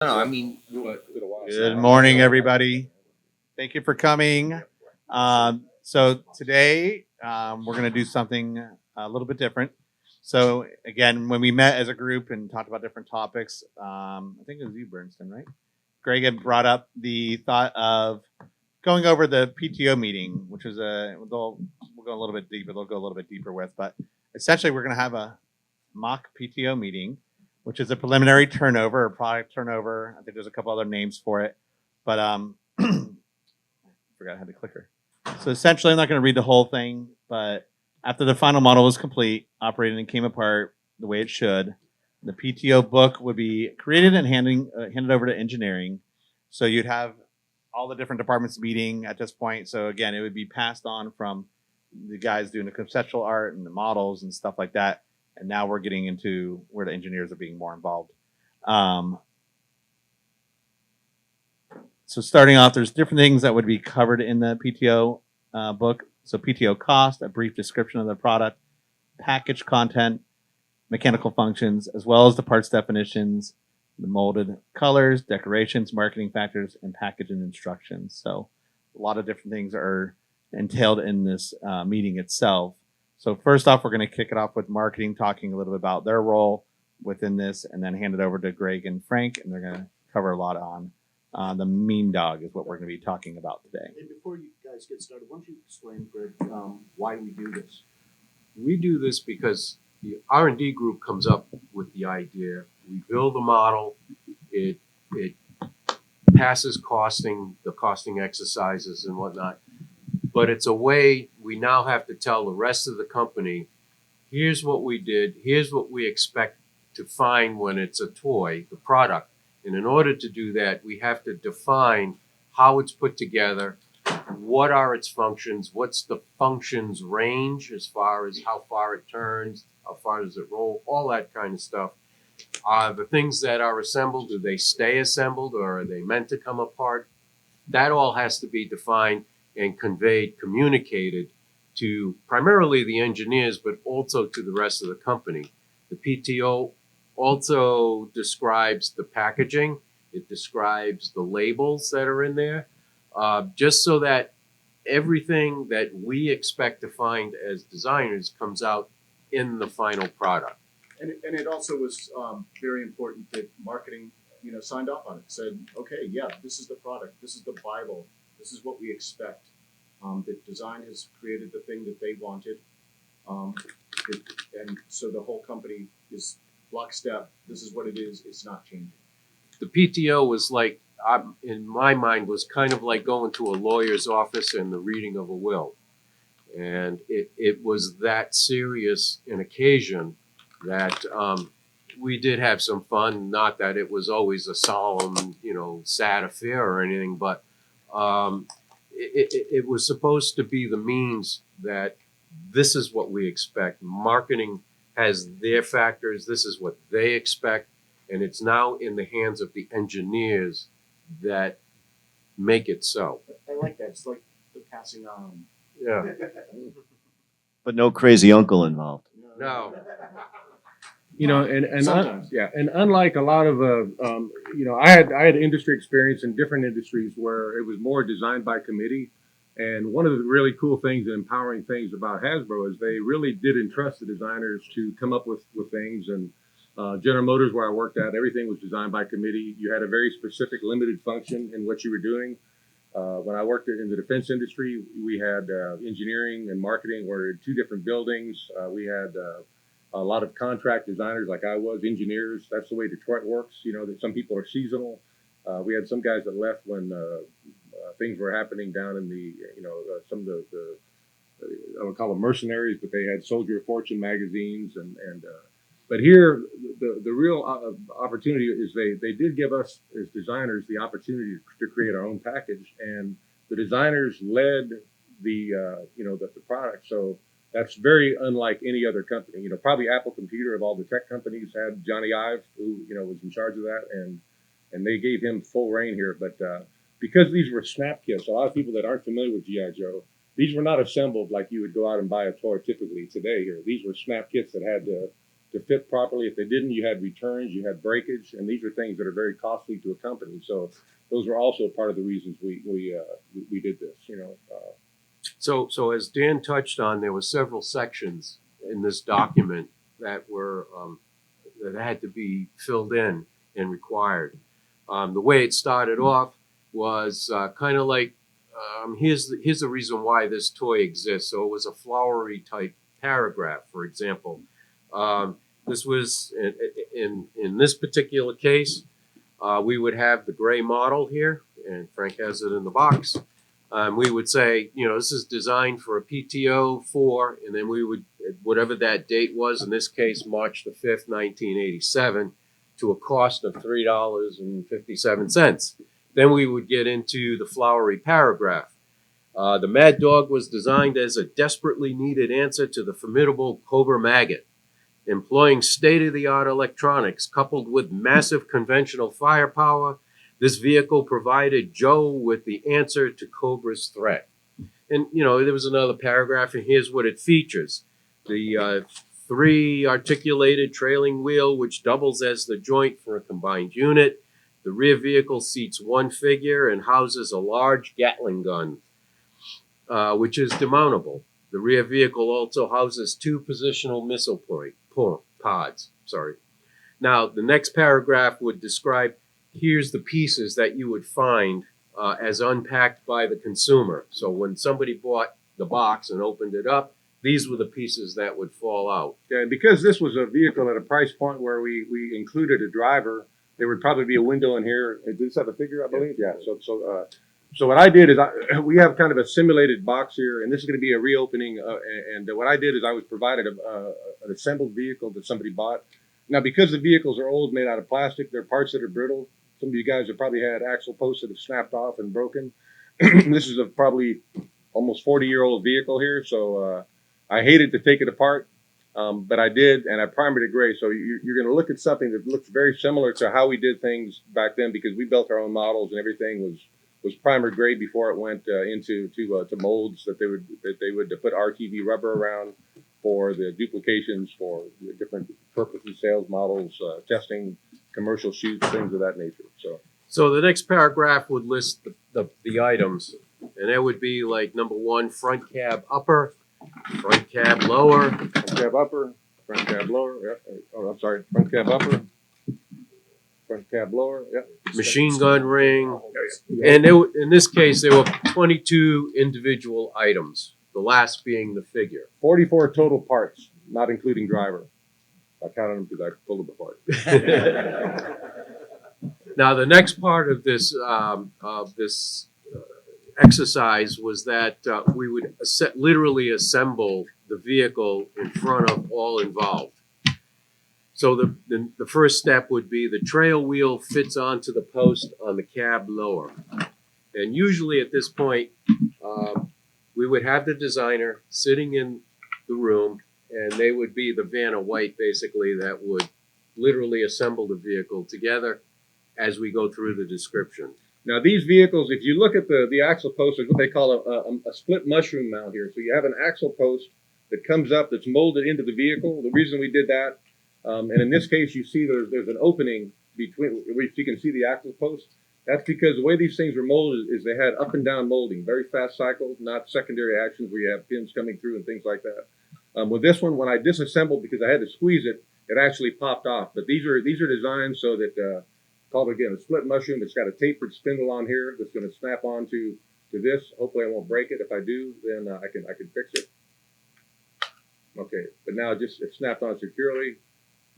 No, I mean, Good morning, everybody. Thank you for coming. So today we're going to do something a little bit different. So again, when we met as a group and talked about different topics, I think it was you, Bernstein, right? Greg had brought up the thought of going over the PTO meeting, which is we'll go a little bit deeper. They'll go a little bit deeper with, but essentially we're going to have a mock PTO meeting, which is a preliminary turnover or product turnover. I think there's a couple other names for it, but forgot I had the clicker. So essentially, I'm not going to read the whole thing, but after the final model was complete, operated and came apart the way it should, the PTO book would be created and handed over to engineering. So you'd have all the different departments meeting at this point. So again, it would be passed on from the guys doing the conceptual art and the models and stuff like that. And now we're getting into where the engineers are being more involved. So starting off, there's different things that would be covered in the PTO book. So PTO cost, a brief description of the product, package content, mechanical functions, as well as the parts definitions, the molded colors, decorations, marketing factors, and packaging instructions. So a lot of different things are entailed in this meeting itself. So first off, we're going to kick it off with marketing, talking a little bit about their role within this, and then hand it over to Greg and Frank, and they're going to cover a lot on the mean dog is what we're going to be talking about today. And before you guys get started, why don't you explain, Greg, why we do this? We do this because the R&D group comes up with the idea. We build a model. It passes the costing exercises and whatnot. But it's a way we now have to tell the rest of the company, here's what we did, here's what we expect to find when it's a toy, the product. And in order to do that, we have to define how it's put together, what are its functions, what's the functions range as far as how far it turns, how far does it roll, all that kind of stuff. The things that are assembled, do they stay assembled or are they meant to come apart? That all has to be defined and conveyed, communicated to primarily the engineers, but also to the rest of the company. The PTO also describes the packaging. It describes the labels that are in there, just so that everything that we expect to find as designers comes out in the final product. And it also was very important that marketing, signed off on it. Said, okay, yeah, this is the product. This is the Bible. This is what we expect. That design has created the thing that they wanted, and so the whole company is lockstep. This is what it is. It's not changing. The PTO was like, in my mind, was kind of like going to a lawyer's office and the reading of a will. And it was that serious an occasion that we did have some fun. Not that it was always a solemn, sad affair or anything, but it was supposed to be the means that this is what we expect. Marketing has their factors. This is what they expect. And it's now in the hands of the engineers that make it so. I like that. It's like the passing on. Yeah. but no crazy uncle involved. No. Sometimes. Unlike a lot of, I had industry experience in different industries where it was more designed by committee. And one of the really cool things and empowering things about Hasbro is they really did entrust the designers to come up with things. And General Motors, where I worked at, everything was designed by committee. You had a very specific limited function in what you were doing. When I worked in the defense industry, we had engineering and marketing were in two different buildings. We had a lot of contract designers like I was, engineers. That's the way Detroit works. That some people are seasonal. We had some guys that left when things were happening down in the, some of the I would call them mercenaries, but they had Soldier of Fortune magazines. But here, the real opportunity is they did give us as designers the opportunity to create our own package, and the designers led the product. So that's very unlike any other company. Probably Apple Computer of all the tech companies had Johnny Ive, who was in charge of that, and they gave him full reign here. But because these were snap kits, a lot of people that aren't familiar with GI Joe, these were not assembled like you would go out and buy a toy typically today. Here, these were snap kits that had to fit properly. If they didn't, you had returns, you had breakage, and these are things that are very costly to a company. So those were also part of the reasons we did this. So as Dan touched on, there were several sections in this document that were that had to be filled in and required. The way it started off was kind of like, here's the reason why this toy exists. So it was a flowery type paragraph, for example. This was in this particular case, we would have the gray model here, and Frank has it in the box. We would say, this is designed for a PTO for, and then we would, whatever that date was, in this case, March the 5th, 1987, to a cost of $3.57. Then we would get into the flowery paragraph. The Mad Dog was designed as a desperately needed answer to the formidable Cobra maggot. Employing state-of-the-art electronics coupled with massive conventional firepower, this vehicle provided Joe with the answer to Cobra's threat. And, there was another paragraph, and here's what it features. The 3 articulated trailing wheel, which doubles as the joint for a combined unit. The rear vehicle seats 1 figure and houses a large Gatling gun, which is demountable. The rear vehicle also houses 2 positional missile pods. Now, the next paragraph would describe, here's the pieces that you would find as unpacked by the consumer. So when somebody bought the box and opened it up, these were the pieces that would fall out. Yeah, and because this was a vehicle at a price point where we included a driver, there would probably be a window in here. Did this have a figure, I believe? Yeah. So what I did is we have kind of a simulated box here, and this is going to be a reopening. And what I did is I was provided an assembled vehicle that somebody bought. Now, because the vehicles are old, made out of plastic, they're parts that are brittle. Some of you guys have probably had axle posts that have snapped off and broken. This is a probably almost 40-year-old vehicle here, so I hated to take it apart, but I did, and I primered it gray. So you're going to look at something that looks very similar to how we did things back then, because we built our own models and everything was primered gray before it went into molds that they would put RTV rubber around for the duplications, for the different purposes, sales models, testing, commercial shoots, things of that nature. So the next paragraph would list the items, and that would be like number 1, front cab upper, front cab lower. Front cab upper, front cab lower. Yeah. Oh, I'm sorry. Front cab upper, front cab lower. Yeah. Machine gun ring. And in this case, there were 22 individual items, the last being the figure. 44 total parts, not including driver. I counted them because I pulled them apart. Now, the next part of this exercise was that we would literally assemble the vehicle in front of all involved. So the first step would be the trail wheel fits onto the post on the cab lower. And usually at this point, we would have the designer sitting in the room, and they would be the Vanna White, basically, that would literally assemble the vehicle together as we go through the description. Now, these vehicles, if you look at the axle post, is what they call a split mushroom mount here. So you have an axle post that comes up that's molded into the vehicle. The reason we did that, and in this case, you see there's an opening between, if you can see the axle post. That's because the way these things were molded is they had up and down molding, very fast cycles, not secondary actions where you have pins coming through and things like that. With this one, when I disassembled because I had to squeeze it, it actually popped off. But these are designed so that, called again a split mushroom. It's got a tapered spindle on here that's going to snap onto this. Hopefully, I won't break it. If I do, then I can fix it. Okay, but now it snapped on securely.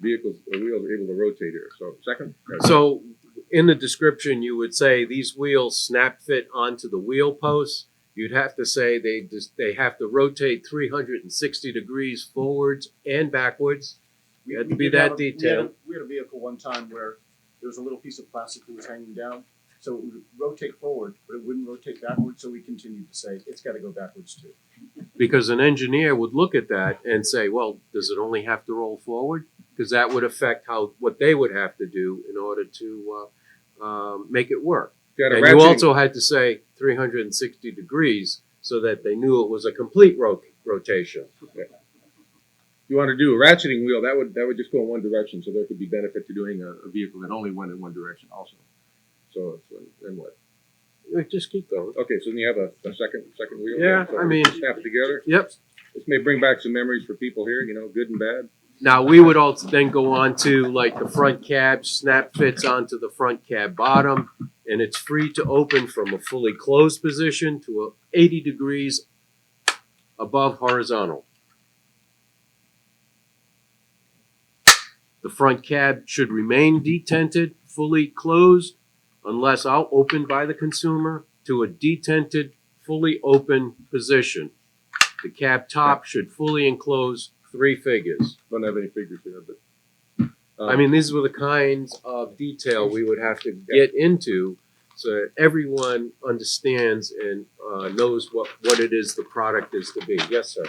The wheels are able to rotate here. So second. So in the description, you would say these wheels snap fit onto the wheel posts. You'd have to say they have to rotate 360 degrees forwards and backwards. You had to be that detailed. We had a vehicle one time where there was a little piece of plastic that was hanging down, so it would rotate forward, but it wouldn't rotate backwards. So we continued to say it's got to go backwards too. Because an engineer would look at that and say, well, does it only have to roll forward? Because that would affect what they would have to do in order to make it work. And you also had to say 360 degrees so that they knew it was a complete rotation. Yeah. you want to do a ratcheting wheel, that would just go in one direction. So there could be benefit to doing a vehicle that only went in one direction also. So then what? Just keep going. Okay, so then you have a second wheel. Yeah, So I mean, snap it together. Yep. This may bring back some memories for people here, good and bad. Now we would also then go on to like the front cab snap fits onto the front cab bottom, and it's free to open from a fully closed position to 80 degrees above horizontal. The front cab should remain detented, fully closed, unless opened by the consumer, to a detented, fully open position. The cab top should fully enclose 3 figures. Don't have any figures here, but I mean, these were the kinds of detail we would have to get into so that everyone understands and knows what it is the product is to be. Yes, sir.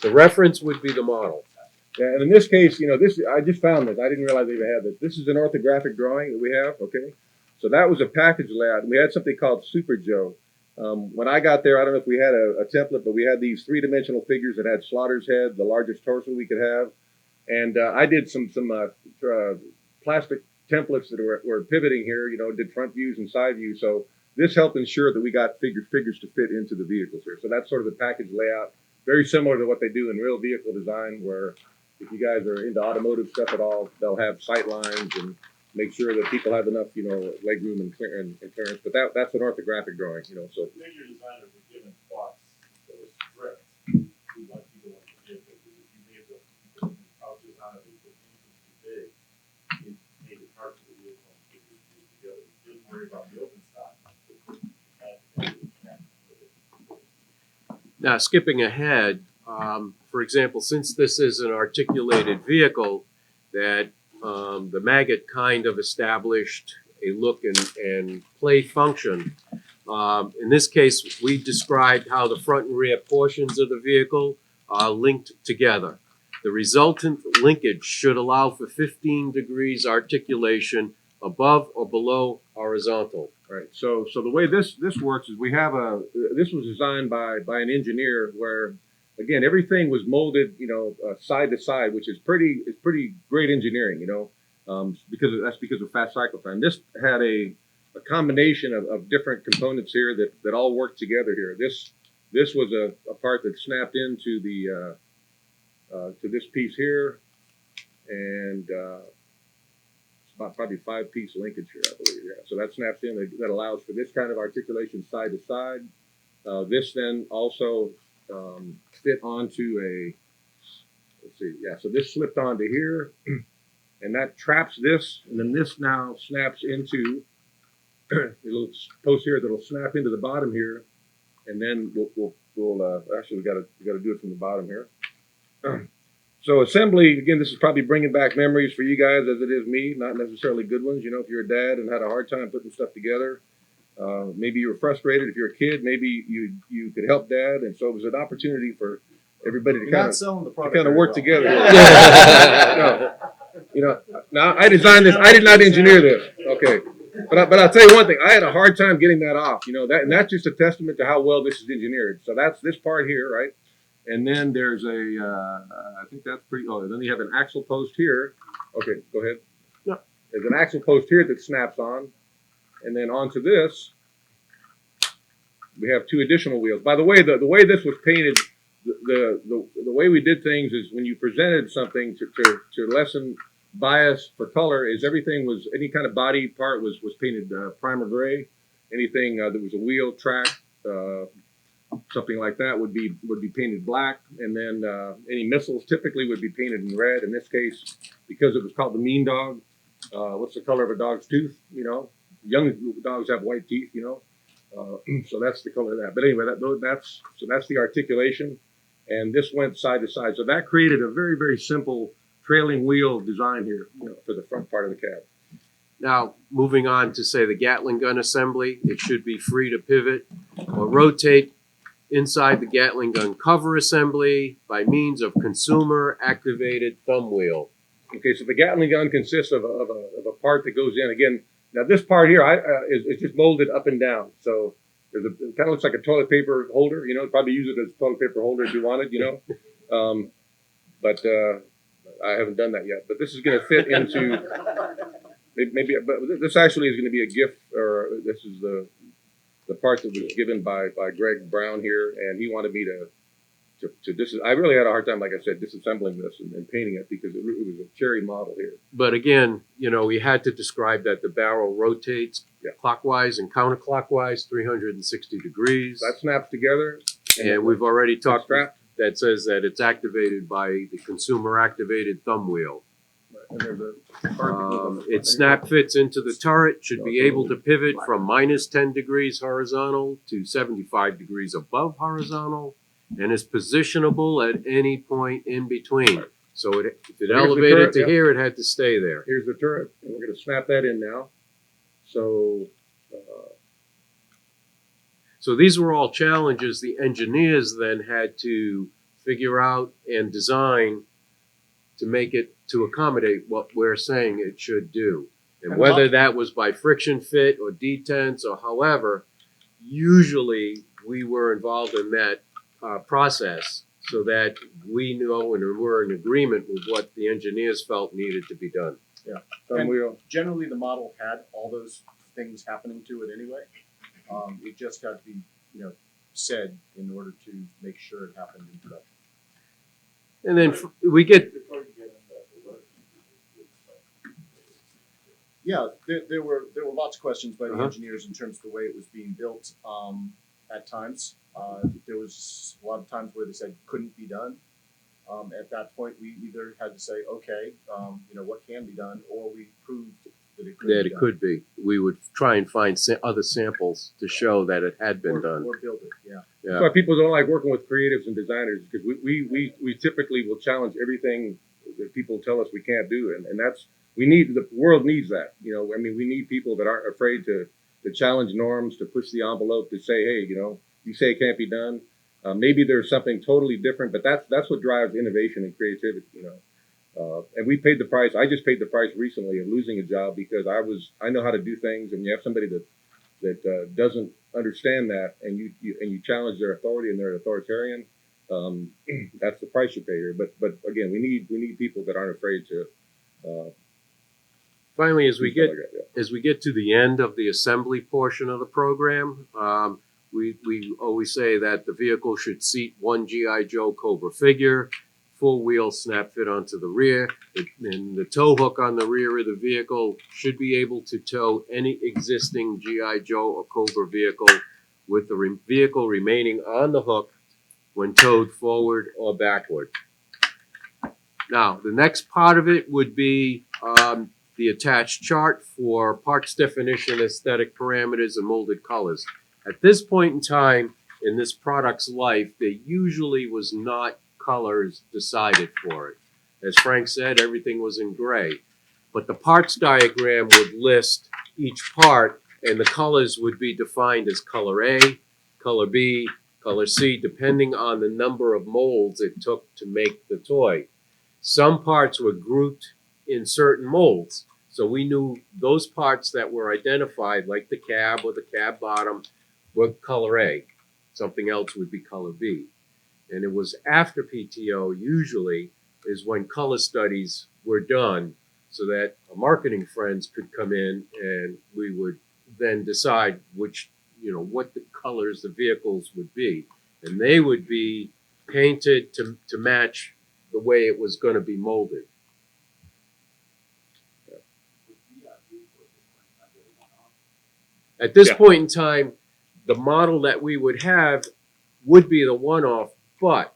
The reference would be the model. yeah, and in this case, this I just found this. I didn't realize they even had this. This is an orthographic drawing that we have. Okay, so that was a package layout. We had something called Super Joe. When I got there, I don't know if we had a template, but we had these 3-dimensional figures that had Slaughter's head, the largest torso we could have, and I did some plastic templates that were pivoting here. Did front views and side views. So this helped ensure that we got figures to fit into the vehicles here. So that's sort of the package layout. Very similar to what they do in real vehicle design, where if you guys are into automotive stuff at all, they'll have sight lines and make sure that people have enough, leg room and clearance. But that's an orthographic drawing, So Figure designers were given plots that was strict. We want people to get because if you made the pouches out of it, the inches too big, it made it hard for the vehicle and figures to be together. You didn't worry about the open stock. Now, skipping ahead, for example, since this is an articulated vehicle that the maggot kind of established a look and play function. In this case, we described how the front and rear portions of the vehicle are linked together. The resultant linkage should allow for 15 degrees articulation above or below horizontal. right. So the way this works is we have this was designed by an engineer where, again, everything was molded, side to side, which is pretty great engineering, because of fast cycle time. This had a combination of different components here that all worked together here. This was a part that snapped into the to this piece here, and it's about probably 5-piece linkage here, I believe. Yeah, so that snaps in. That allows for this kind of articulation side to side. This then also fit onto let's see, yeah, so this slipped onto here, and that traps this, and then this now snaps into a little post here that'll snap into the bottom here, and then we'll actually we got to do it from the bottom here. So assembly, again, this is probably bringing back memories for you guys as it is me, not necessarily good ones. If you're a dad and had a hard time putting stuff together, maybe you were frustrated. If you're a kid, maybe you could help dad, and so it was an opportunity for everybody to kind of work together. Now I designed this. I did not engineer this. Okay, but I'll tell you one thing. I had a hard time getting that off. And that's just a testament to how well this is engineered. So that's this part here, right? And then there's I think that's pretty. Oh, then you have an axle post here. Okay, go ahead. Yeah. There's an axle post here that snaps on, and then onto this, we have 2 additional wheels. By the way, the way this was painted, the way we did things is when you presented something to lessen bias for color, is any kind of body part was painted primer gray. Anything that was a wheel, track, something like that would be painted black, and then any missiles typically would be painted in red. In this case, because it was called the mean dog, what's the color of a dog's tooth? Young dogs have white teeth. So that's the color of that. But anyway, that's the articulation, and this went side to side. So that created a very, very simple trailing wheel design here, for the front part of the cab. Now, moving on to say the Gatling gun assembly, it should be free to pivot or rotate inside the Gatling gun cover assembly by means of consumer activated thumb wheel. Okay, so the Gatling gun consists of a part that goes in. Again, now this part here is just molded up and down. So There's it kind of looks like a toilet paper holder. You know, probably use it as a toilet paper holder if you wanted. You know, but I haven't done that yet. But this is going to fit into maybe. But this actually is going to be a gift, or this is the part that was given by Greg Brown here, and he wanted me to I really had a hard time, like I said, disassembling this and painting it because it was a cherry model here. But again, you know, we had to describe that the barrel rotates clockwise and counterclockwise, 360 degrees. That snaps together. And we've already talked strapped. that says that it's activated by the consumer activated thumb wheel. And there's a It snap fits into the turret, should be able to pivot from minus 10 degrees horizontal to 75 degrees above horizontal, and is positionable at any point in between. So if it elevated turret, to here, it had to stay there. Here's the turret, and we're going to snap that in now. So, So these were all challenges the engineers then had to figure out and design to make it to accommodate what we're saying it should do. And whether that was by friction fit or detents or however, usually we were involved in that process so that we know and we're in agreement with what the engineers felt needed to be done. thumb wheel. Generally, the model had all those things happening to it anyway. It just had to be, said in order to make sure it happened in production. And then we get, Before you get into the work, Yeah, there were lots of questions by the Uh-huh. engineers in terms of the way it was being built. At times, there was a lot of times where they said couldn't be done. At that point, we either had to say, okay, what can be done, or we proved that it could that be it done. could be. We would try and find other samples to show that it had been done. Or build it, yeah. That's why people don't like working with creatives and designers because we typically will challenge everything that people tell us we can't do, and that's the world needs that. We need people that aren't afraid to challenge norms, to push the envelope, to say, hey, you say it can't be done. Maybe there's something totally different, but that's what drives innovation and creativity. And we paid the price. I just paid the price recently of losing a job because I know how to do things, and you have somebody that doesn't understand that, and you challenge their authority and they're authoritarian. That's the price you pay here. But again, we need people that aren't afraid to. Finally, as we do stuff get like that, as we get to the end of the assembly portion of the program, we always say that the vehicle should seat one G.I. Joe Cobra figure, full wheel snap fit onto the rear, and the tow hook on the rear of the vehicle should be able to tow any existing G.I. Joe or Cobra vehicle with the vehicle remaining on the hook when towed forward or backward. Now, the next part of it would be the attached chart for parts definition, aesthetic parameters, and molded colors. At this point in time in this product's life, there usually was not colors decided for it. As Frank said, everything was in gray. But the parts diagram would list each part, and the colors would be defined as color A, color B, color C, depending on the number of molds it took to make the toy. Some parts were grouped in certain molds. So we knew those parts that were identified, like the cab or the cab bottom, were color A. Something else would be color B. And it was after PTO, usually, is when color studies were done so that our marketing friends could come in and we would then decide what the colors the vehicles would be. And they would be painted to match the way it was going to be molded. At this point in time, the model that we would have would be the one-off, but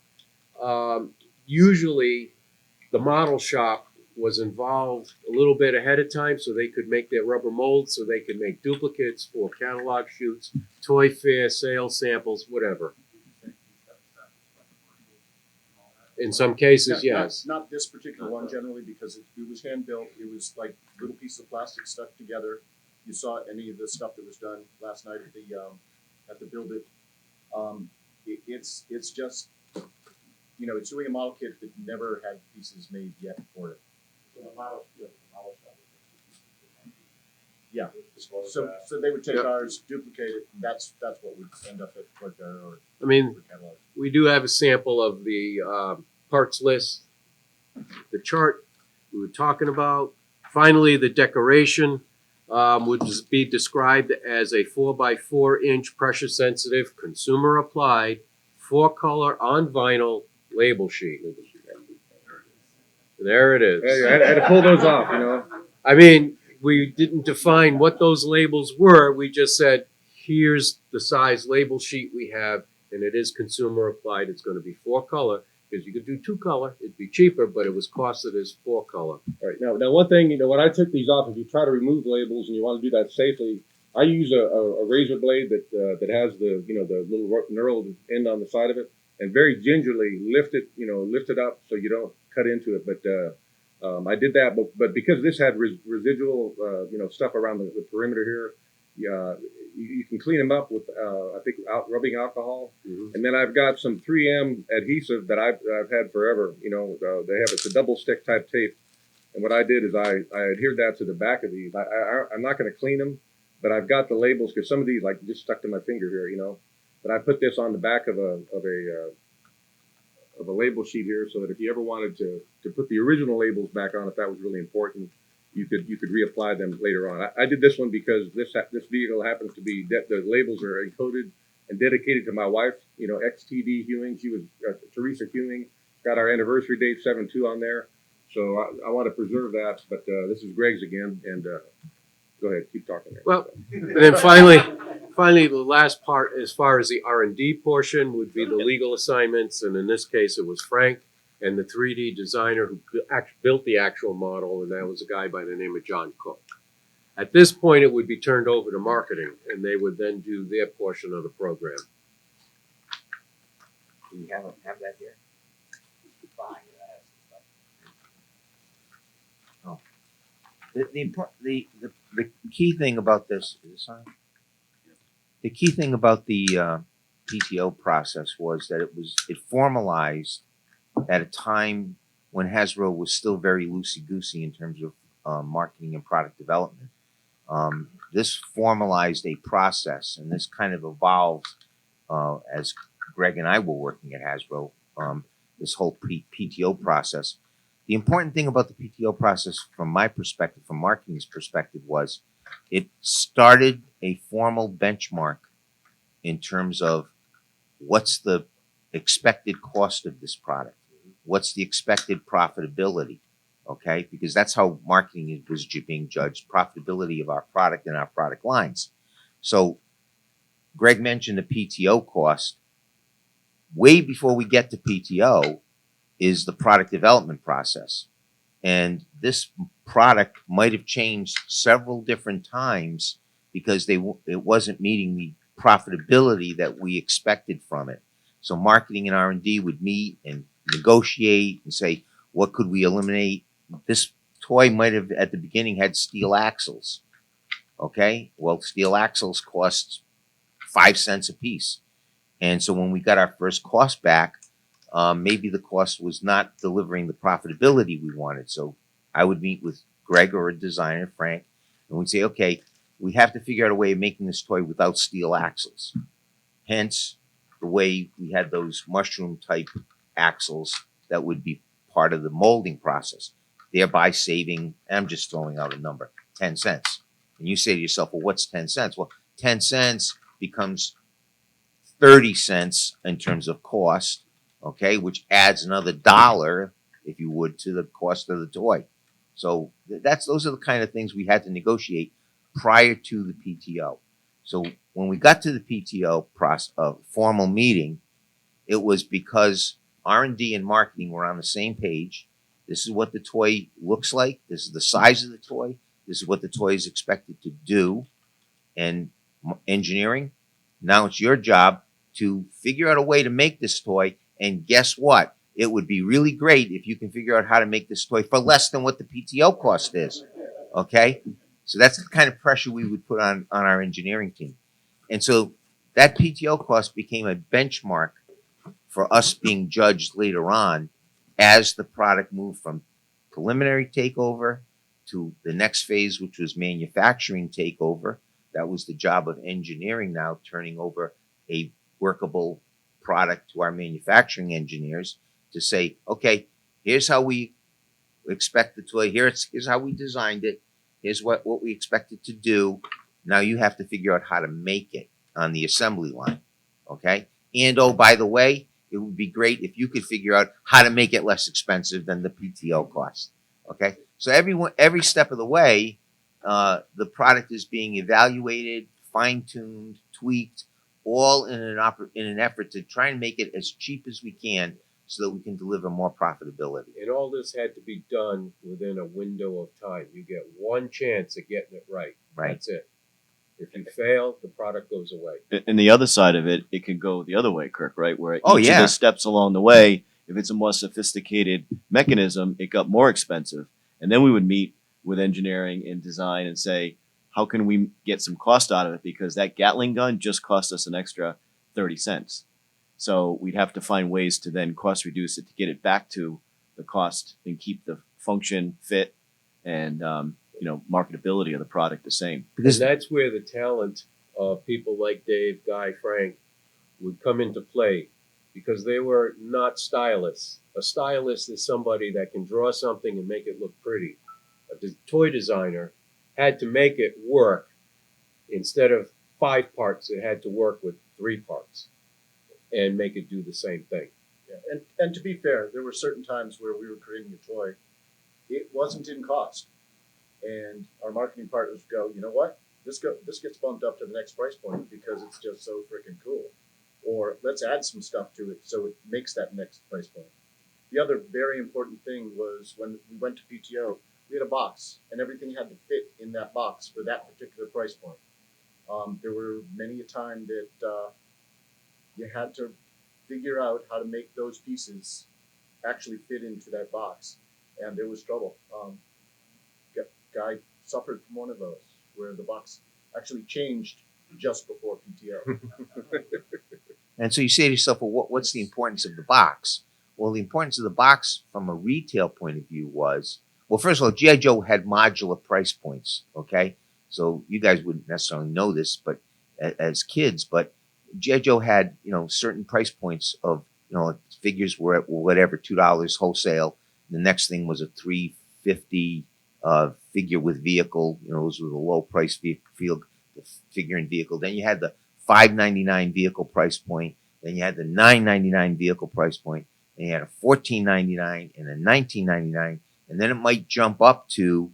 usually the model shop was involved a little bit ahead of time so they could make their rubber molds, so they could make duplicates for catalog shoots, toy fair, sales samples, whatever. In some cases, yes. Not this particular one generally because it was hand built. It was like little pieces of plastic stuck together. You saw any of the stuff that was done last night at the Build It. It's just it's doing a model kit that never had pieces made yet for it. so the model shop. Yeah, So they would take Yep. ours, duplicate it, and that's what would end up at Fort Bear or I mean, catalog. we do have a sample of the parts list, the chart we were talking about. Finally, the decoration would be described as a 4x4-inch pressure-sensitive, consumer-applied, 4-color on vinyl label sheet. There it is. Hey, I had to pull those off, you know. I mean, we didn't define what those labels were. We just said, here's the size label sheet we have, and it is consumer applied. It's going to be 4-color, because you could do 2-color. It'd be cheaper, but it was costed as 4-color. All right. Now one thing, you know, when I took these off, if you try to remove labels and you want to do that safely, I use a razor blade that has the, you know, the little knurled end on the side of it, and very gingerly lift it up so you don't cut into it. But I did that, but because this had residual, you know, stuff around the perimeter here, you can clean them up with, I think, rubbing alcohol. Mhm. And then I've got some 3M adhesive that I've had forever. You know, it's a double stick type tape. And what I did is I adhered that to the back of these. I'm not going to clean them, but I've got the labels because some of these like just stuck to my finger here, you know. But I put this on the back of a label sheet here, so that if you ever wanted to put the original labels back on, if that was really important, you could reapply them later on. I did this one because this vehicle happens to be the labels are encoded and dedicated to my wife, you know, XTD Hewing. She was Teresa Hewing. Got our anniversary date 7/2 on there, so I want to preserve that. But this is Greg's again, and go ahead, keep talking there. Well, and then finally, the last part, as far as the R&D portion, would be the legal assignments, and in this case, it was Frank and the 3D designer who built the actual model, and that was a guy by the name of John Cook. At this point, it would be turned over to marketing, and they would then do their portion of the program. Do you have that here? Fine. Oh. The key thing about this is the key thing about the PTO process was that it formalized at a time when Hasbro was still very loosey-goosey in terms of marketing and product development. This formalized a process, and this kind of evolved as Greg and I were working at Hasbro, this whole PTO process. The important thing about the PTO process, from my perspective, from marketing's perspective, was it started a formal benchmark in terms of what's the expected cost of this product, what's the expected profitability, okay? Because that's how marketing was being judged, profitability of our product and our product lines. So Greg mentioned the PTO cost. Way before we get to PTO is the product development process. And this product might have changed several different times because it wasn't meeting the profitability that we expected from it. So marketing and R&D would meet and negotiate and say, what could we eliminate? This toy might have at the beginning had steel axles. Okay, well, steel axles cost 5 cents a piece. And so when we got our first cost back, maybe the cost was not delivering the profitability we wanted. So I would meet with Greg or a designer, Frank, and we'd say, okay, we have to figure out a way of making this toy without steel axles. Hence, the way we had those mushroom type axles that would be part of the molding process, thereby saving, I'm just throwing out a number, 10 cents. And you say to yourself, well, what's 10 cents? Well, 10 cents becomes 30 cents in terms of cost, okay, which adds another $1, if you would, to the cost of the toy. So those are the kind of things we had to negotiate prior to the PTO. So when we got to the PTO formal meeting, it was because R&D and marketing were on the same page. This is what the toy looks like. This is the size of the toy. This is what the toy is expected to do. And engineering, now it's your job to figure out a way to make this toy. And guess what? It would be really great if you can figure out how to make this toy for less than what the PTO cost is. Okay? So that's the kind of pressure we would put on our engineering team. And so that PTO cost became a benchmark for us being judged later on as the product moved from preliminary takeover to the next phase, which was manufacturing takeover. That was the job of engineering now, turning over a workable product to our manufacturing engineers to say, okay, here's how we expect the toy. Here's how we designed it. Here's what we expect it to do. Now you have to figure out how to make it on the assembly line. Okay. And oh, by the way, it would be great if you could figure out how to make it less expensive than the PTO cost. Okay. So every step of the way, the product is being evaluated, fine-tuned, tweaked, all in an effort to try and make it as cheap as we can so that we can deliver more profitability. And all this had to be done within a window of time. You get one chance at getting it right. Right. That's it. If you fail, the product goes away. And the other side of it, it can go the other way, Kirk, right? Where Oh, each yeah. of the steps along the way, if it's a more sophisticated mechanism, it got more expensive. And then we would meet with engineering and design and say, how can we get some cost out of it? Because that Gatling gun just cost us an extra 30 cents. So we'd have to find ways to then cost reduce it to get it back to the cost and keep the function, fit, and marketability of the product the same. Because And that's where the talent of people like Dave, Guy, Frank would come into play, because they were not stylists. A stylist is somebody that can draw something and make it look pretty. A toy designer had to make it work. Instead of 5 parts, it had to work with 3 parts and make it do the same thing. Yeah. And to be fair, there were certain times where we were creating a toy, it wasn't in cost. And our marketing partners go, you know what? This gets bumped up to the next price point because it's just so freaking cool. Or let's add some stuff to it so it makes that next price point. The other very important thing was when we went to PTO, we had a box, and everything had to fit in that box for that particular price point. There were many a time that you had to figure out how to make those pieces actually fit into that box, and there was trouble. Guy suffered from one of those where the box actually changed just before PTO. And so you say to yourself, well, what's the importance of the box? Well, the importance of the box from a retail point of view was, well, first of all, G.I. Joe had modular price points, okay? So you guys wouldn't necessarily know this, but as kids, but G.I. Joe had, certain price points of, figures were at whatever, $2 wholesale. The next thing was a $3.50 figure with vehicle, those were the low price figure and vehicle. Then you had the $5.99 vehicle price point. Then you had the $9.99 vehicle price point. Then you had a $14.99 and a $19.99. And then it might jump up to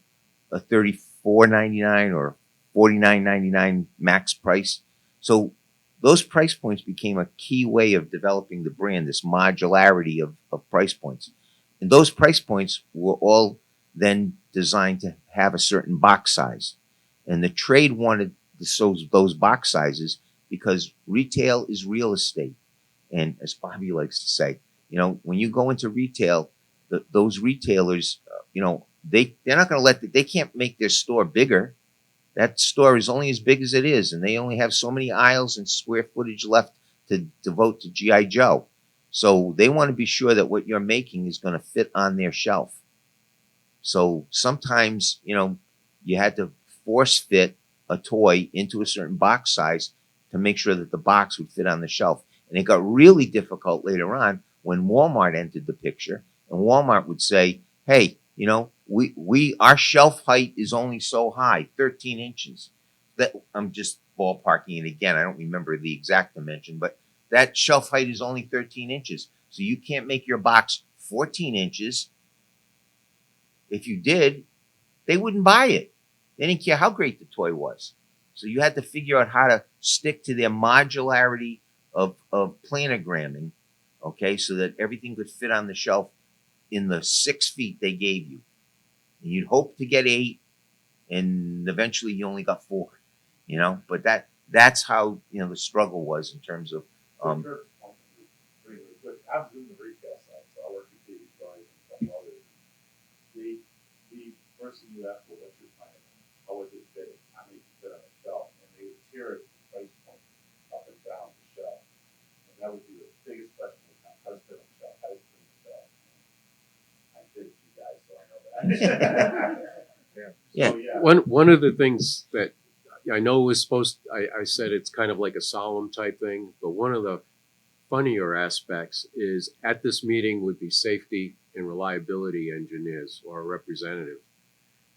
a $34.99 or $49.99 max price. So those price points became a key way of developing the brand, this modularity of price points. And those price points were all then designed to have a certain box size. And the trade wanted those box sizes because retail is real estate. And as Bobby likes to say, when you go into retail, those retailers, they're not going to they can't make their store bigger. That store is only as big as it is, and they only have so many aisles and square footage left to devote to G.I. Joe. So they want to be sure that what you're making is going to fit on their shelf. So sometimes, you had to force fit a toy into a certain box size to make sure that the box would fit on the shelf. And it got really difficult later on when Walmart entered the picture, and Walmart would say, hey, our shelf height is only so high, 13 inches. That I'm just ballparking it again. I don't remember the exact dimension, but that shelf height is only 13 inches. So you can't make your box 14 inches. If you did, they wouldn't buy it. They didn't care how great the toy was. So you had to figure out how to stick to their modularity of planogramming, okay, so that everything could fit on the shelf in the 6 feet they gave you. And you'd hope to get 8, and eventually you only got 4, But that's how, the struggle was in terms of, Really quick. I was in the retail side, so I worked with TV stores and some others. The first thing you ask for, what's your plan? How was it fitting? How many can fit on the shelf? And they would tier it price point up and down the shelf. And that would be the biggest question was how does it fit on the shelf? How does it fit on the shelf? I did it, you guys, so I know that. Yeah. So, yeah. One of the things that I know was I said it's kind of like a solemn type thing, but one of the funnier aspects is at this meeting would be safety and reliability engineers or a representative.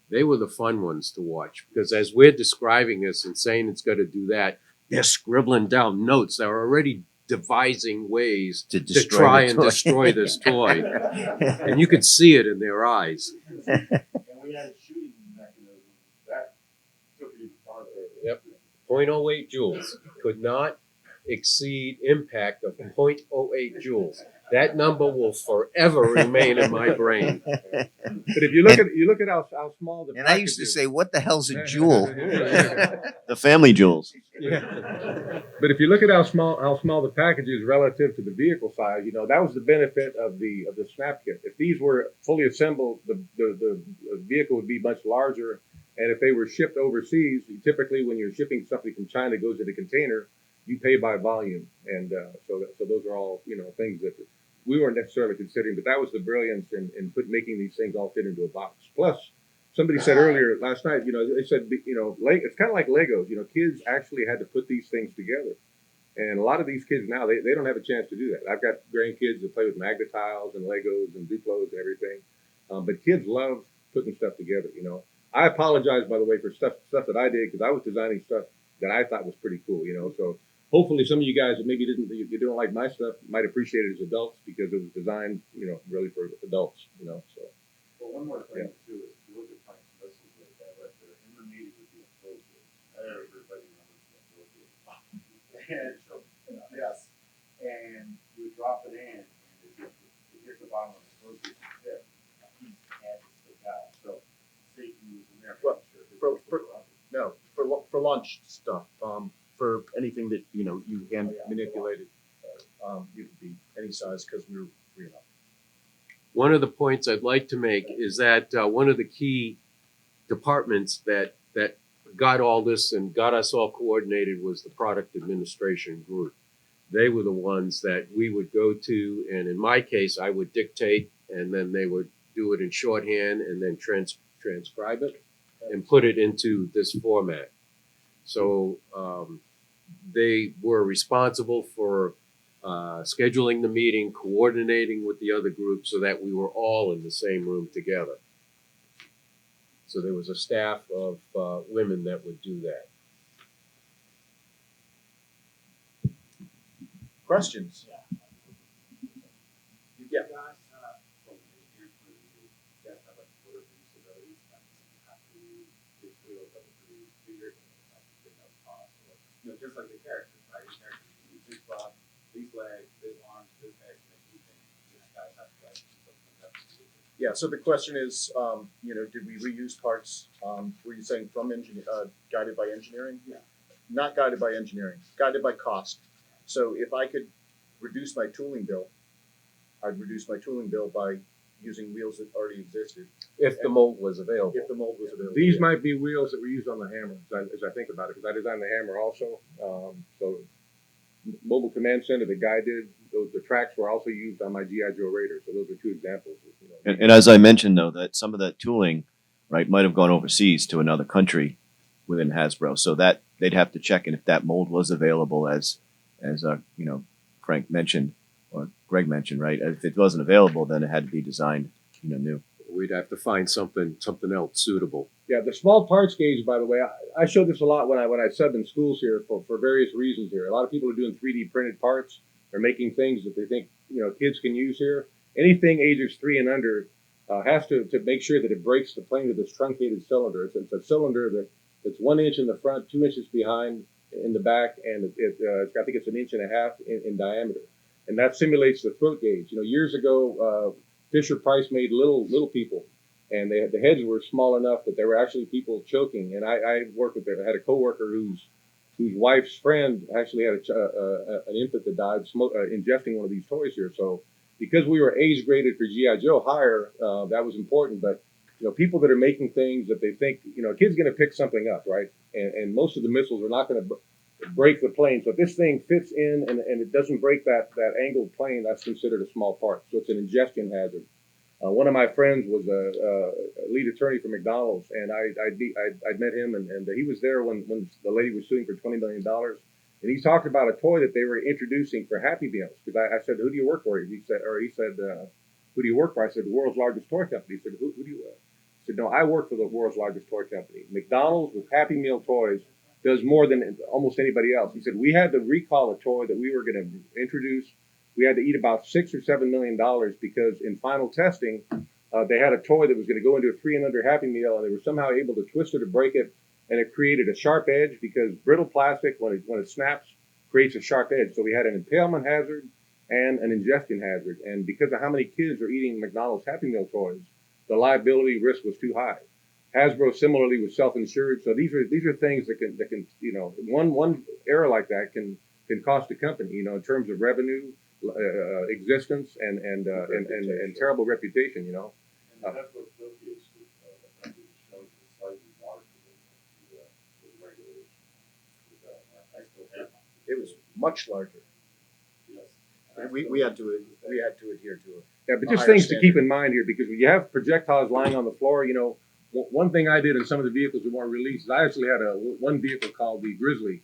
They were the fun ones to watch because as we're describing this and saying it's got to do that, they're scribbling down notes. They're already devising ways To to try and the toy. destroy this toy. And you could see it in their eyes. And we had a shooting mechanism that took it even farther. Yep. 0.08 joules could not exceed impact of 0.08 joules. That number will forever remain in my brain. But if you look at how small the And I used to package is- say, what the hell's a jewel? The family jewels. But if you look at how small the package is relative to the vehicle size, that was the benefit of the snap kit. If these were fully assembled, the vehicle would be much larger. And if they were shipped overseas, typically when you're shipping something from China that goes in a container, you pay by volume. And so those are all things that we weren't necessarily considering. But that was the brilliance in making these things all fit into a box. Plus, somebody said earlier last night, they said, it's kind of like Legos. Kids actually had to put these things together. And a lot of these kids now, they don't have a chance to do that. I've got grandkids that play with Magna tiles and Legos and Duplos and everything. But kids love putting stuff together, I apologize, by the way, for stuff that I did because I was designing stuff that I thought was pretty cool, So hopefully some of you guys that maybe you don't like my stuff might appreciate it as adults because it was designed, really for adults, So. Well, one more thing too is if you look at Frank's missiles like that right there, in the meeting would be a flow gauge. Everybody knows what flow gauge is. And so, yes, and you would drop it in, and if you hit the bottom of the flow gauge tip, a piece had to stick out. So safety was in there. Well, making sure it for- didn't go up. No, for launch stuff, for anything that, you hand manipulated, it could be any size because we were free enough. One of the points I'd like to make is that one of the key departments that got all this and got us all coordinated was the product administration group. They were the ones that we would go to, and in my case, I would dictate, and then they would do it in shorthand and then transcribe it and put it into this format. So they were responsible for scheduling the meeting, coordinating with the other groups so that we were all in the same room together. So there was a staff of women that would do that. Questions? Yeah. From an engineering point of view, you guys have like order reusability, that means you have to do wheels that are pretty bigger, have to bring up cost, or, just like the characters, right? Your characters, you need this butt, these legs, this arms, this head, and everything. You guys have to like do something like that. Yeah, so the question is, did we reuse parts? Were you saying from guided by engineering? Yeah. Not guided by engineering, guided by cost. So if I could reduce my tooling bill, I'd reduce my tooling bill by using wheels that already existed, If the mold was available. if the mold was available. These might be wheels that were used on the hammer, as I think about it, because I designed the hammer also. So mobile command center, the guy did, the tracks were also used on my G.I. Joe Raider. So those are two examples. And as I mentioned, though, that some of that tooling, right, might have gone overseas to another country within Hasbro, so that they'd have to check in if that mold was available, as Frank mentioned or Greg mentioned, right? If it wasn't available, then it had to be designed, new. We'd have to find something else suitable. Yeah, the small parts gauge, by the way, I showed this a lot when I subbed in schools here for various reasons here. A lot of people are doing 3D printed parts. They're making things that they think, kids can use here. Anything ages 3 and under has to make sure that it breaks the plane of this truncated cylinder. It's a cylinder that's 1 inch in the front, 2 inches behind in the back, and I think it's 1.5 inches in diameter. And that simulates the throat gauge. Years ago, Fisher Price made little people, and the heads were small enough that there were actually people choking. And I worked with them. I had a coworker whose wife's friend actually had an infant that died ingesting one of these toys here. So because we were age graded for G.I. Joe higher, that was important. But people that are making things that they think a kid's going to pick something up, right? And most of the missiles are not going to break the plane. So if this thing fits in and it doesn't break that angled plane, that's considered a small part. So it's an ingestion hazard. One of my friends was a lead attorney for McDonald's, and I'd met him, and he was there when the lady was suing for $20 million. And he talked about a toy that they were introducing for Happy Meals. Because I said, "Who do you work for?" He said, "Who do you work for?" I said, "The world's largest toy company." He said, "Who do you?" He said, "No, I work for the world's largest toy company. McDonald's with Happy Meal toys does more than almost anybody else." He said, "We had to recall a toy that we were going to introduce. We had to eat about $6 or $7 million because in final testing, they had a toy that was going to go into a 3 and under Happy Meal, and they were somehow able to twist it or break it, and it created a sharp edge because brittle plastic, when it snaps, creates a sharp edge. So we had an impalement hazard and an ingestion hazard. And because of how many kids are eating McDonald's Happy Meal toys, the liability risk was too high. Hasbro similarly was self-insured. So these are things that can one error like that can cost a company, in terms of revenue, existence, and terrible reputation. And that's what Philippines, the country shows is slightly larger than the regulation. I still have. It was much larger. Yes. We had to adhere to it. Yeah, but just higher things to keep standard. in mind here, because when you have projectiles lying on the floor, one thing I did in some of the vehicles that weren't released is I actually had one vehicle called the Grizzly.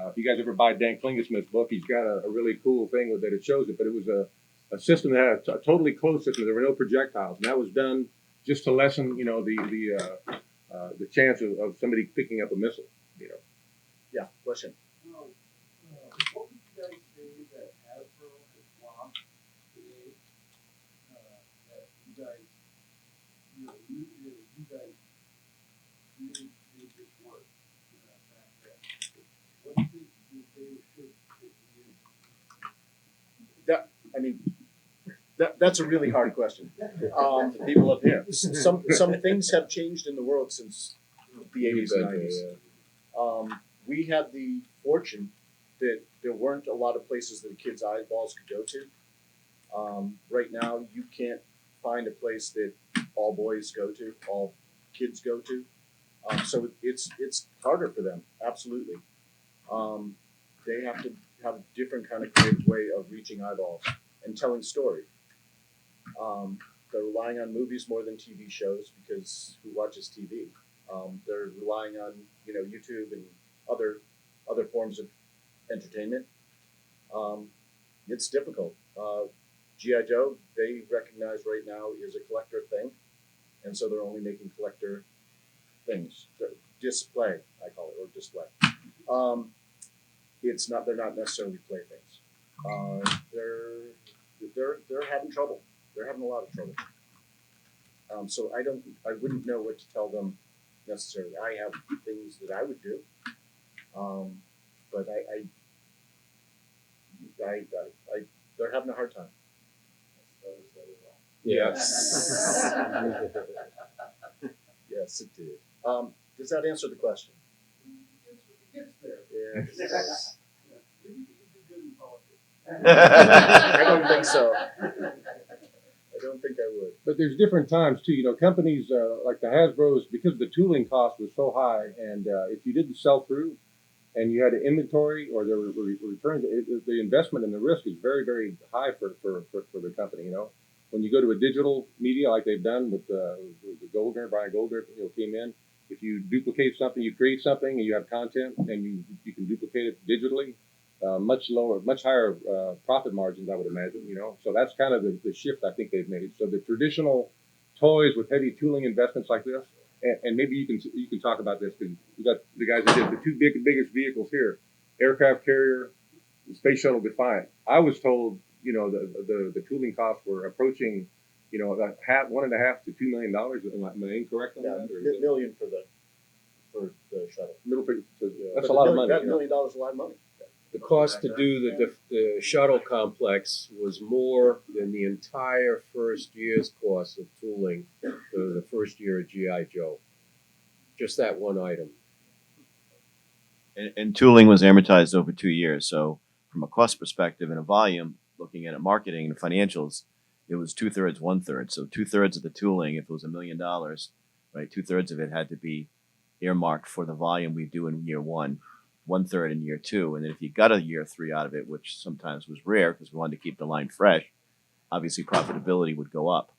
If you guys ever buy Dan Klingesmith's book, he's got a really cool thing with that. It shows it, but it was a system that had a totally closed system. There were no projectiles, and that was done just to lessen, the chance of somebody picking up a missile. Yeah, question. What would you guys say that Hasbro has lost today? That you guys, you guys made this work back then. What do you think they should That's a really hard question. People up here. Some things have changed in the world since the 80s and 90s. We had the fortune that there weren't a lot of places that kids' eyeballs could go to. Right now, you can't find a place that all boys go to, all kids go to. So it's harder for them, absolutely. They have to have a different kind of creative way of reaching eyeballs and telling story. They're relying on movies more than TV shows because who watches TV? They're relying on YouTube and other forms of entertainment. It's difficult. GI Joe, they recognize right now is a collector thing, and so they're only making collector things. Display, I call it, or display. It's not. They're not necessarily playthings. They're having trouble. They're having a lot of trouble. So I wouldn't know what to tell them necessarily. I have things that I would do, but they're having a hard time. Yes. Yes, it did. Does that answer the question? It gets there. Yeah. Maybe you can do good in politics. I don't think so. I don't think I would. But there's different times too. Companies like the Hasbro's, because the tooling cost was so high, and if you didn't sell through, and you had an inventory or there were returns, the investment and the risk is very, very high for the company. When you go to a digital media like they've done with Goldner, Brian Goldner, came in. If you duplicate something, you create something, and you have content, and you can duplicate it digitally. Much lower, much higher profit margins, I would imagine. So that's kind of the shift I think they've made. So the traditional toys with heavy tooling investments like this, and maybe you can talk about this because we got the guys that did the two biggest vehicles here, aircraft carrier, the space shuttle Defiant. I was told the tooling costs were approaching about $1.5 to $2 million. Am I incorrect on that? Or million for the shuttle. middle figure? That's But a lot of $1 money. million is a lot of money. The cost to do the shuttle complex was more than the entire first year's cost of tooling for the first year of GI Joe. Just that one item. And tooling was amortized over 2 years. So from a cost perspective and a volume, looking at it, marketing and financials, it was 2/3, 1/3. So 2/3 of the tooling, if it was $1 million, right, 2/3 of it had to be earmarked for the volume we do in year one, 1/3 in year two. And then if you got a year three out of it, which sometimes was rare because we wanted to keep the line fresh, obviously profitability would go up.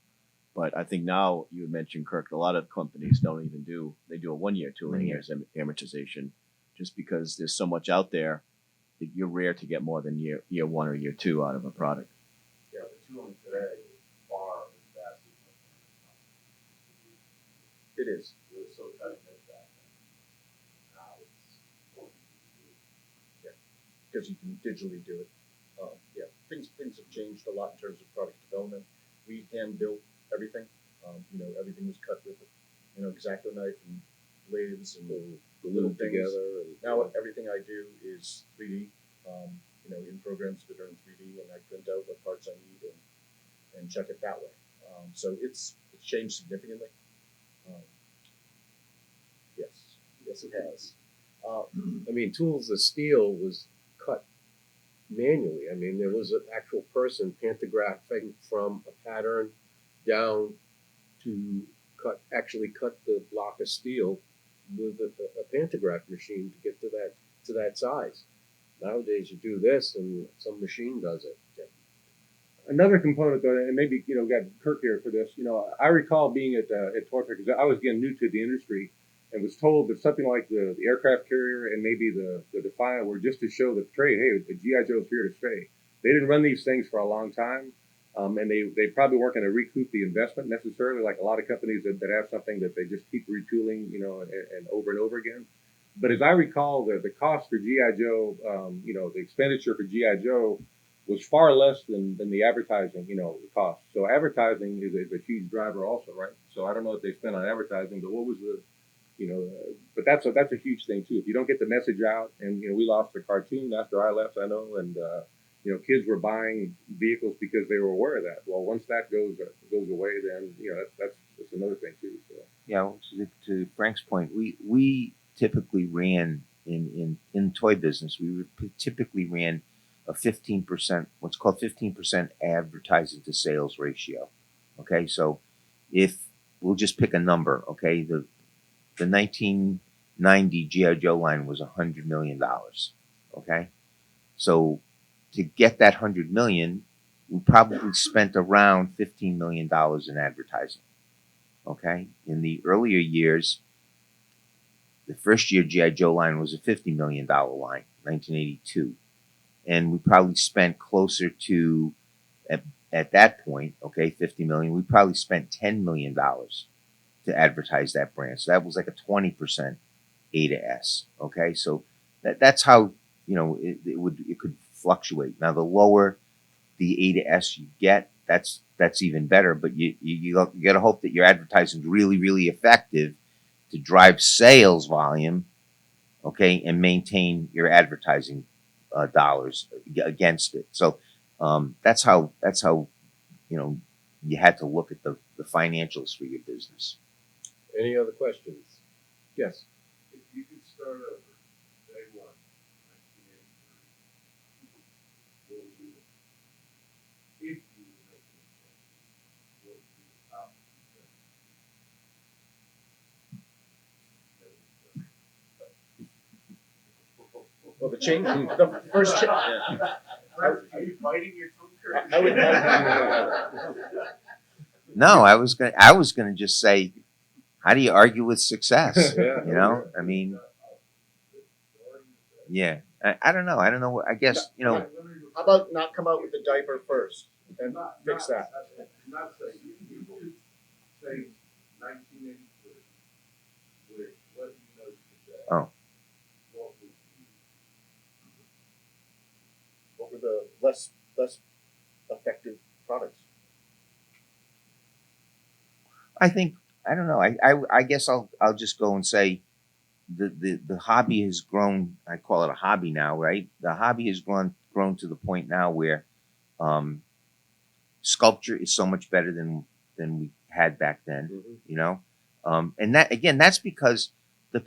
But I think now you had mentioned, Kirk, a lot of companies don't even they do a 1 year tooling 1 year. as amortization, just because there's so much out there that you're rare to get more than year one or year two out of a product. Yeah, the tooling today is far as fast as It is. it was so cutting edge back then. Now it's more easy to do. Because you can digitally do it. Yeah, things have changed a lot in terms of product development. We hand built everything. Everything was cut with, X-Acto knife and lathes and little things. together. And, Now everything I do is 3D. In programs that are in 3D, and I print out what parts I need and check it that way. So it's changed significantly. Yes, it has. I mean, tools of steel was cut manually. I mean, there was an actual person pantographing from a pattern down to actually cut the block of steel with a pantograph machine to get to that size. Nowadays, you do this, and some machine does it. Another component, though, and maybe got Kirk here for this. I recall being at Torford because I was again new to the industry, and was told that something like the aircraft carrier and maybe the Defiant were just to show the trade. Hey, the GI Joe's here to stay. They didn't run these things for a long time, and they probably weren't going to recoup the investment necessarily, like a lot of companies that have something that they just keep retooling, and over again. But as I recall, the cost for GI Joe, the expenditure for GI Joe was far less than the advertising, cost. So advertising is a huge driver also, right? So I don't know what they spent on advertising, but what was but that's a huge thing too. If you don't get the message out, and we lost the cartoon after I left, I know, and kids were buying vehicles because they were aware of that. Well, once that goes away, then that's another thing too. So. Yeah, to Frank's point, we typically ran in toy business. We typically ran a 15%, what's called 15% advertising to sales ratio. Okay, so if we'll just pick a number, okay, the 1990 GI Joe line was $100 million. Okay, so to get that $100 million, we probably spent around $15 million in advertising. Okay, in the earlier years, the first year GI Joe line was a $50 million line, 1982, and we probably spent closer to at that point, okay, $50 million. We probably spent $10 million to advertise that brand. So that was like a 20% A to S. Okay, so that's how it could fluctuate. Now the lower the A to S you get, that's even better. But you got to hope that your advertising is really, really effective to drive sales volume, okay, and maintain your advertising dollars against it. So that's how you had to look at the financials for your business. Any other questions? Yes. If you could start over, day one, 1983, what would you do? If you were making a change, what would be the top thing? Well, the first change. Yeah. Are you biting your tongue, Kurt? I would. No, I was gonna just say, how do you argue with success? I mean, yeah, I don't know. I don't know. I guess How about not come out with the diaper first and fix that? Not saying you could say 1983 with what you know today. Oh. What were the less effective products? I think I don't know. I guess I'll just go and say the hobby has grown. I call it a hobby now, right? The hobby has grown to the point now where sculpture is so much better than we had back then. Mm-hmm. And that's because the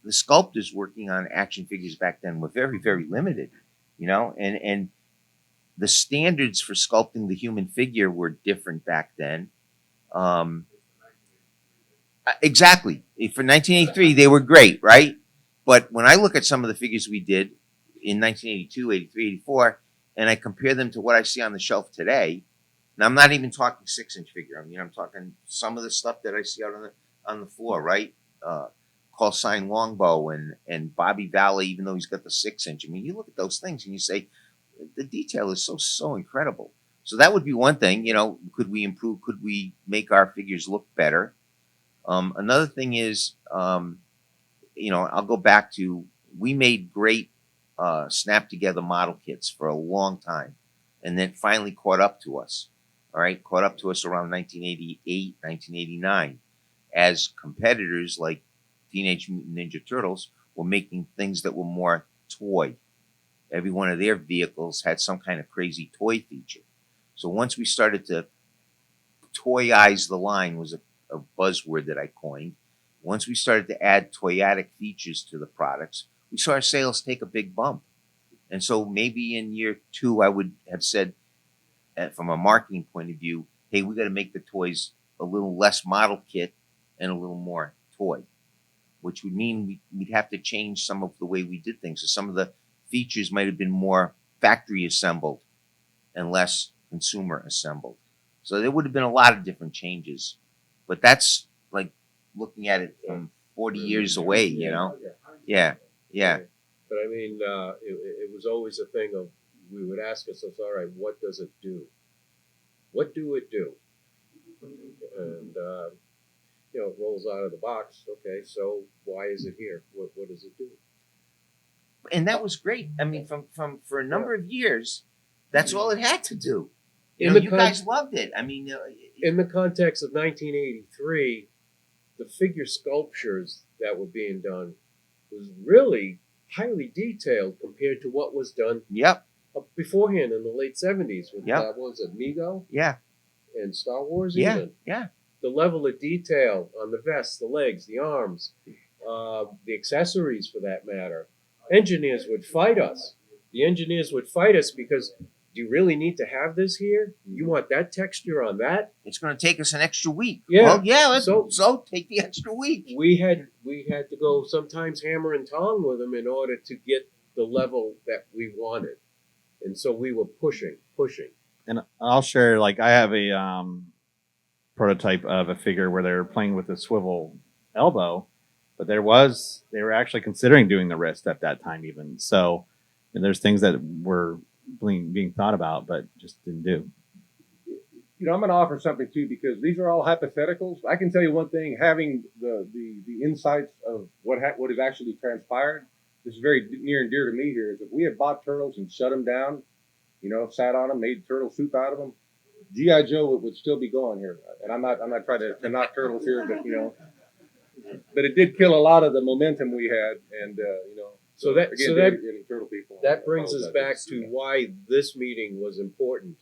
sculptors working on action figures back then were very, very limited. And the standards for sculpting the human figure were different back then. Exactly. For 1983, they were great, right? But when I look at some of the figures we did in 1982, 83, 84, and I compare them to what I see on the shelf today, Now I'm not even talking 6-inch figure. I mean, I'm talking some of the stuff that I see out on the floor, right? Call sign Longbow and Bobby Valley, even though he's got the 6-inch. I mean, you look at those things and you say, the detail is so incredible. So that would be one thing. Could we improve? Could we make our figures look better? Another thing is, I'll go back to, we made great snap together model kits for a long time, and then finally caught up to us. All right, caught up to us around 1988, 1989, as competitors like Teenage Mutant Ninja Turtles were making things that were more toy. Every one of their vehicles had some kind of crazy toy feature. So once we started to toyize the line, was a buzzword that I coined. Once we started to add toyetic features to the products, we saw our sales take a big bump. And so maybe in year 2, I would have said, from a marketing point of view, hey, we got to make the toys a little less model kit and a little more toy, which would mean we'd have to change some of the way we did things. So some of the features might have been more factory assembled and less consumer assembled. So there would have been a lot of different changes. But that's like looking at it from 40 years away, Yeah. But I mean, it was always a thing of, we would ask ourselves, all right, what does it do? What do it do? And, it rolls out of the box. Okay, so why is it here? What does it do? And that was great. I mean, from for a number of years, that's all it had to do. In You guys loved it. I mean, in the context of 1983, the figure sculptures that were being done was really highly detailed compared to what was done yep, beforehand in the late 70s with, Yep. what was it, Mego yeah, and Star Wars yeah, even. yeah. The level of detail on the vests, the legs, the arms, the accessories for that matter. Engineers would fight us. The engineers would fight us because, do you really need to have this here? You want that texture on that? It's going to take us an extra week. Yeah. Well, yeah. So- So take the extra week. We had to go sometimes hammer and tong with them in order to get the level that we wanted. And so we were pushing. And I'll share, like, I have a prototype of a figure where they're playing with a swivel elbow, but they were actually considering doing the wrist at that time even. So, and there's things that were being thought about, but just didn't do. I'm going to offer something too, because these are all hypotheticals. I can tell you one thing: having the insights of what has actually transpired. This is very near and dear to me. Here is, if we had bought turtles and shut them down, sat on them, made turtle soup out of them, GI Joe would still be going here. And I'm not trying to knock turtles here, but it did kill a lot of the momentum we had, and So that turtle people. that brings us back to why this meeting was important,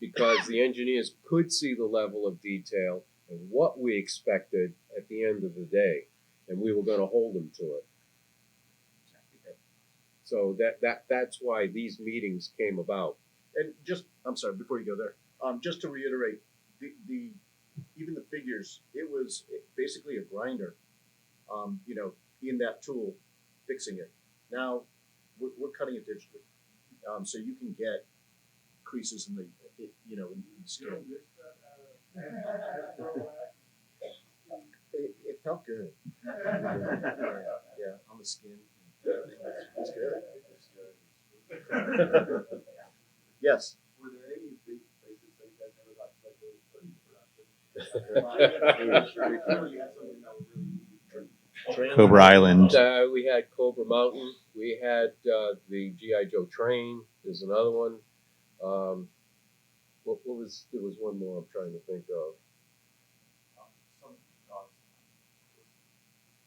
because the engineers could see the level of detail and what we expected at the end of the day, and we were going to hold them to it. So that's why these meetings came about. And I'm sorry, before you go there, just to reiterate, the even the figures, it was basically a grinder, in that tool, fixing it. Now we're cutting it digitally, so you can get creases in the skin. It felt good. Yeah, on the skin. It's good. Yes. Were there any big places that you guys never got to like really put into production? You had something that was really Cobra Island. We had Cobra Mountain. We had the GI Joe train. There's another one. What was? There was one more I'm trying to think of.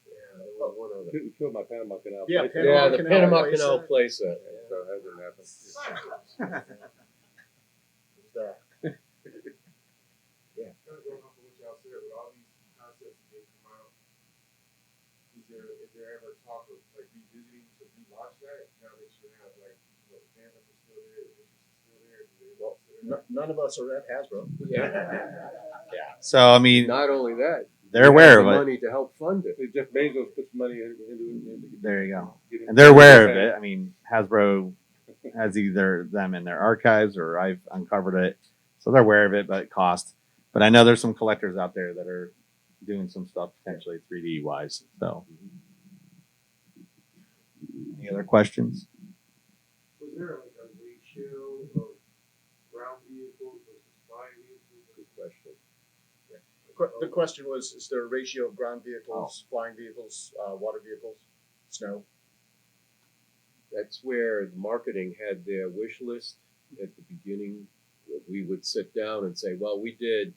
Yeah, there was one other. You killed my Panama Canal. Yeah, place. Panama The Canal Panama playset. Canal playset. So that didn't happen. kind of going off of what y'all said, with all these concepts that come out, is there ever talk of like revisiting to relaunch that now that you have like the stand up is still there, the business is still there? Do they consider that? None of us are at Hasbro. Yeah. So, I mean, Not only that, they're we aware had of the it. money to help fund it. Jeff Bezos puts money into it. There you go. And they're aware of it. I mean, Hasbro has either them in their archives or I've uncovered it. So they're aware of it, but cost. But I know there's some collectors out there that are doing some stuff potentially 3D wise. So, any other questions? Was there like a ratio of ground vehicles versus flying vehicles? Good question. The question was, is there a ratio of ground vehicles, flying vehicles, water vehicles, snow? That's where the marketing had their wish list at the beginning. We would sit down and say, well, we did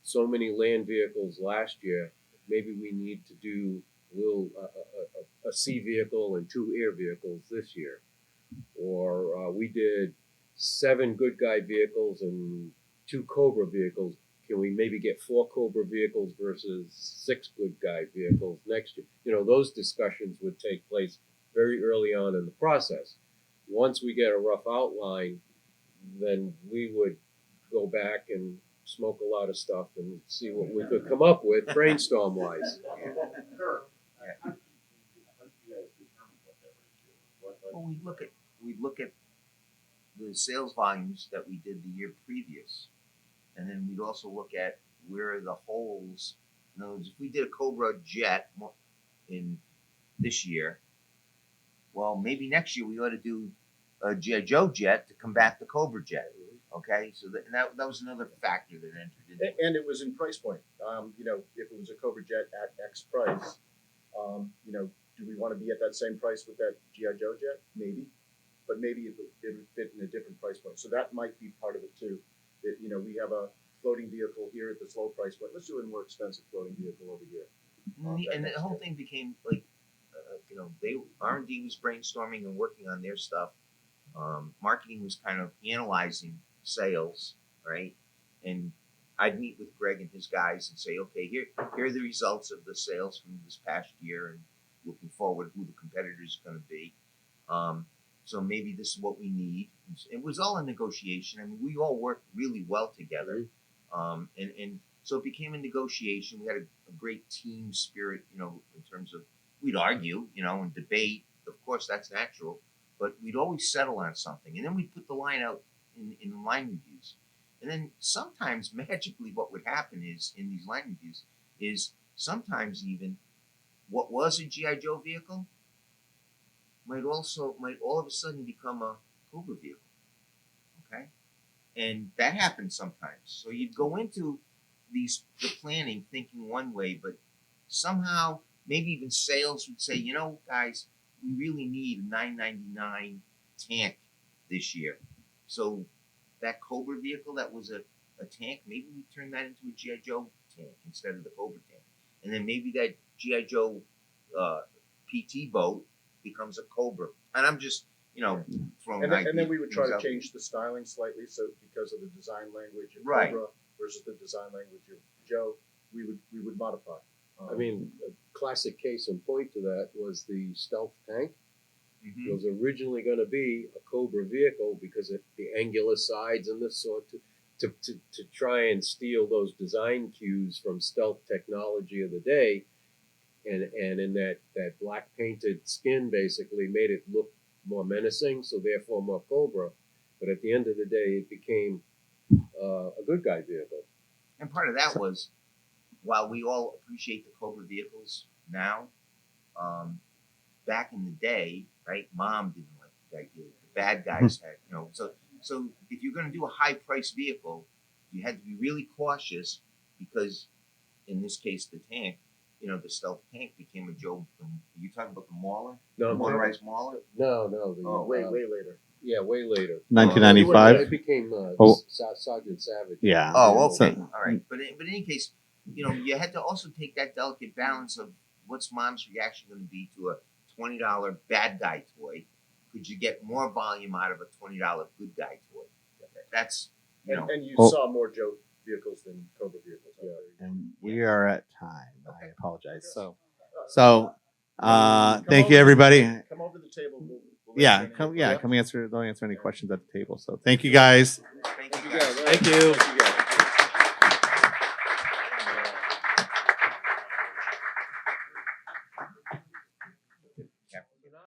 so many land vehicles last year. Maybe we need to do a sea vehicle and 2 air vehicles this year. Or we did 7 good guy vehicles and 2 Cobra vehicles. Can we maybe get 4 Cobra vehicles versus 6 good guy vehicles next year? You know, those discussions would take place very early on in the process. Once we get a rough outline, then we would go back and smoke a lot of stuff and see what we could come up with brainstorm wise. Kirk, how did you guys determine what that ratio was? Well, we look at the sales volumes that we did the year previous, and then we'd also look at where are the holes. In other words, if we did a Cobra jet in this year, well, maybe next year we ought to do a G.I. Joe jet to combat the Cobra jet. Okay, so that was another factor that entered into it. And it was in price point. You know, if it was a Cobra jet at X price, you know, do we want to be at that same price with that G.I. Joe jet? Maybe. But maybe it would fit in a different price point. So that might be part of it too. That, you know, we have a floating vehicle here at this low price point. Let's do a more expensive floating vehicle over here. And the whole thing became like, you know, R&D was brainstorming and working on their stuff. Marketing was kind of analyzing sales, right? And I'd meet with Greg and his guys and say, okay, here are the results of the sales from this past year, and looking forward who the competitors are going to be. So maybe this is what we need. It was all a negotiation. I mean, we all worked really well together. And so it became a negotiation. We had a great team spirit, you know, in terms of we'd argue, you know, and debate. Of course, that's natural. But we'd always settle on something. And then we'd put the line out in the line reviews. And then sometimes magically what would happen is in these line reviews is sometimes even what was a G.I. Joe vehicle might all of a sudden become a Cobra vehicle. Okay? And that happens sometimes. So you'd go into the planning thinking one way, but somehow maybe even sales would say, you know, guys, we really need a $999 tank this year. So that Cobra vehicle that was a tank, maybe we turn that into a G.I. Joe tank instead of the Cobra tank. And then maybe that G.I. Joe PT boat becomes a Cobra. And I'm just, you know, throwing ideas. And then we would try to change the styling slightly, so because of the design language of Right. Cobra versus the design language of Joe, we would modify. I mean, a classic case in point to that was the stealth tank. Mhm. It was originally going to be a Cobra vehicle because of the angular sides and this sort to try and steal those design cues from stealth technology of the day, and in that black painted skin basically made it look more menacing, so therefore more Cobra. But at the end of the day, it became a good guy vehicle. And part of that was, while we all appreciate the Cobra vehicles now, back in the day, right? Mom didn't like the idea. The bad guys had, you know. So if you're going to do a high price vehicle, you had to be really cautious because, in this case, the tank, you know, the stealth tank became a Joe. Are you talking about the Mauler? No, The motorized Mauler? No. way later. Yeah, way later. 1995. It became Oh. Sergeant Savage. Yeah. Oh, So- okay. All right. But in any case, you know, you had to also take that delicate balance of what's Mom's reaction going to be to a $20 bad guy toy. Could you get more volume out of a $20 good guy toy? That's, you know. And you Oh. saw more Joe vehicles than Cobra vehicles. And we are at time. I apologize. So Come thank over you everybody. Come over to the table. We'll Yeah, answer any- come answer any questions at the table. So thank you guys. Thank you Thank you guys. guys. Thank you. Thank you guys.